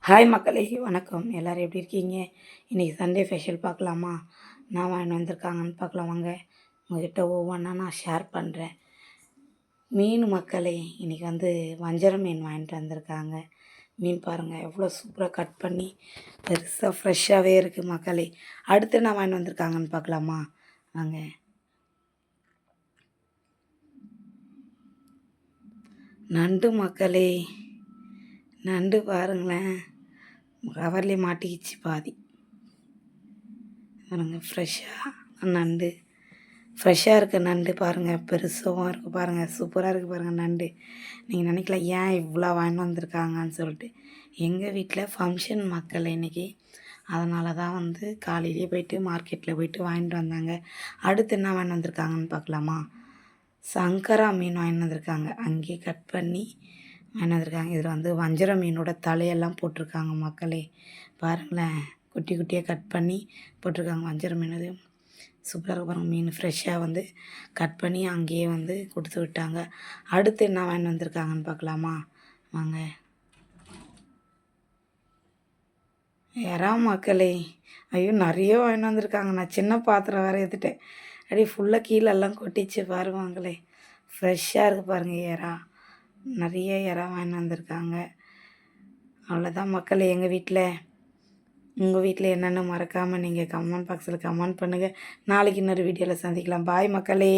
Hi மக்களே, வணக்கம். எல்லோரும் எப்படி இருக்கீங்க? இன்றைக்கி சண்டே ஸ்பெஷல் பார்க்கலாமா? நான் வாங்கிட்டு வந்திருக்காங்கன்னு பார்க்கலாம் வாங்க. உங்கள்கிட்ட ஒவ்வொன்றா நான் ஷேர் பண்ணுறேன். மீன் மக்களே, இன்றைக்கி வஞ்சர மீன் வாங்கிட்டு வந்திருக்காங்க. மீன் பாருங்கள் எவ்வளோ சூப்பராக கட் பண்ணி பெருசாக ஃப்ரெஷ்ஷாகவே இருக்குது மக்களே. அடுத்து நான் வாங்கிட்டு வந்திருக்காங்கன்னு பார்க்கலாமா வாங்க. நண்டு மக்களே, நண்டு பாருங்களேன், கவர்லேயே மாட்டிக்கிச்சு பாதி. பாருங்கள் ஃப்ரெஷ்ஷாக நண்டு, ஃப்ரெஷ்ஷாக இருக்க நண்டு பாருங்கள், பெருசாகவும் இருக்குது பாருங்கள், சூப்பராக இருக்குது பாருங்கள் நண்டு. நீங்கள் நினைக்கலாம் ஏன் இவ்வளோ வாங்கிட்டு வந்திருக்காங்கன்னு சொல்லிட்டு. எங்கள் வீட்டில் ஃபங்க்ஷன் மக்கள் இன்றைக்கி, அதனால தான் காலையிலே போயிட்டு மார்க்கெட்டில் போயிட்டு வாங்கிட்டு வந்தாங்க. அடுத்து என்ன வாங்கிட்டு வந்திருக்காங்கன்னு பார்க்கலாமா? சங்கரா மீன் வாங்கிட்டு வந்திருக்காங்க. அங்கேயே கட் பண்ணி வாங்கிட்டு வந்திருக்காங்க. இதில் வஞ்சர மீனோட தலையெல்லாம் போட்டிருக்காங்க மக்களே. பாருங்களேன், குட்டி குட்டியாக கட் பண்ணி போட்டிருக்காங்க. வஞ்சர மீன் அது சூப்பராக இருக்கு பாருங்கள். மீன் ஃப்ரெஷ்ஷாக கட் பண்ணி அங்கேயே கொடுத்து விட்டாங்க. அடுத்து என்ன வாங்கிட்டு வந்திருக்காங்கன்னு பார்க்கலாமா வாங்க. மக்களே, ஐயோ நிறைய வாங்கிட்டு வந்திருக்காங்க. நான் சின்ன பாத்திரம் வேறு எடுத்துட்டேன். அப்படியே ஃபுல்லாக கீழெல்லாம் கொட்டிச்சு பாருவாங்களே. ஃப்ரெஷ்ஷாக இருக்குது பாருங்கள். நிறைய வாங்கிட்டு வந்திருக்காங்க. அவ்வளோதான் மக்களே எங்கள் வீட்டில். உங்கள் வீட்டில் என்னென்ன மறக்காமல் நீங்கள் கமெண்ட் பாக்ஸில் கமெண்ட் பண்ணுங்கள். நாளைக்கு இன்னொரு வீடியோவில் சந்திக்கலாம். பாய் மக்களே.